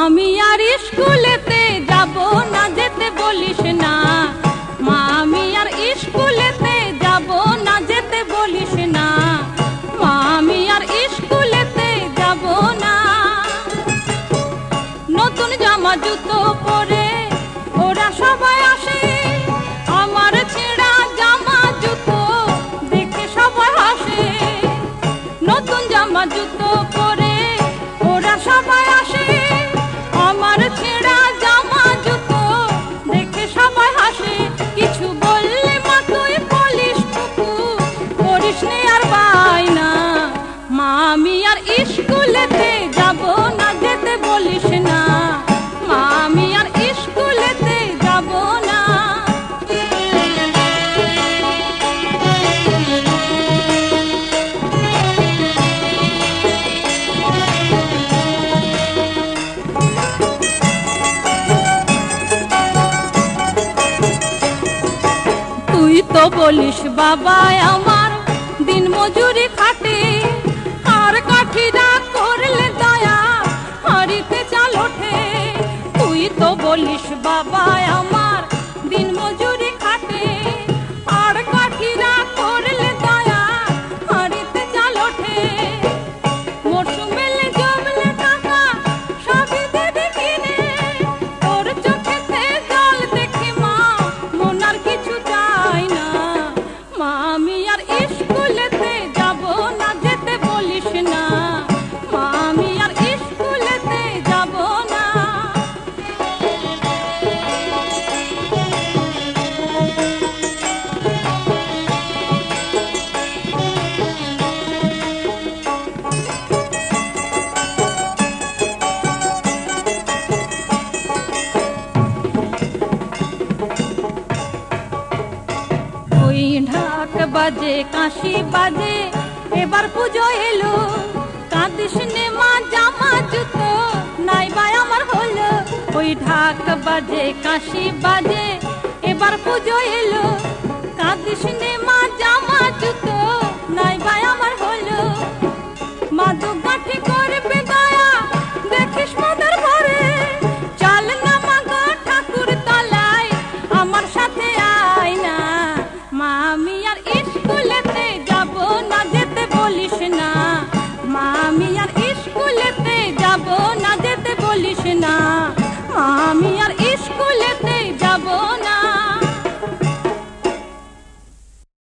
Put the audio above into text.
আমি আর স্কুলেতে যাব না যেতে বলিস না, আমি আর স্কুলেতে যাব না যেতে বলিস না, আমি আর স্কুলেতে যাব না। নতুন জামা জুতো পরে ওরা সবাই আসে, আমার ছেঁড়া জামা জুতো দেখে সবাই হাসে। নতুন জামা জুতো পরে ওরা সবাই আসে, আমার ছেঁড়া জামা জুতো দেখে সবাই হাসে। কিছু বললে মা তুই বলিস টুকু করিস নে আর বায়না, মা আমি আর স্কুলেতে যাব না যেতে বলিস না, মা আমি আর স্কুলেতে যাব না। তুই তো বলিস বাবা আমার দিন মজুরি খাটে, আর কাঠিরা করলে দয়া হাড়িতে চাল ওঠে। তুই তো বলিস বাবা আমার দিন মজুরি খাটে, আর কাঠিরা করলে দয়া হাড়িতে চাল ওঠে। মরশুম এলে জমলে টাকা সবই দেবে কিনে, তোর চোখেতে জল দেখে মা মন আর কিছু চাই না, মা আমি আর স্কুলেতে যাব না যেতে বলিস না, মা আমি আর স্কুলেতে যাব না। ওই ঢাক বাজে কাশি বাজে এবার পুজো এলো, কাঁদিস নে মা জামা জুতো নাই বা আমার হলো। ওই ঢাক বাজে কাশি বাজে এবার পুজো এলো, কাঁদিস নে মা জামা জুতো নাই বা আমার হলো। মা দুগাঠি করবে দয়া দেখিস মদের ভরে, চল না মা গো ঠাকুর তলায় আমার সাথে আয় না, মা আমি আর স্কুলেতে যাব না যেতে বলিস না, মা আমি আর স্কুলেতে যাব না যেতে বলিস না।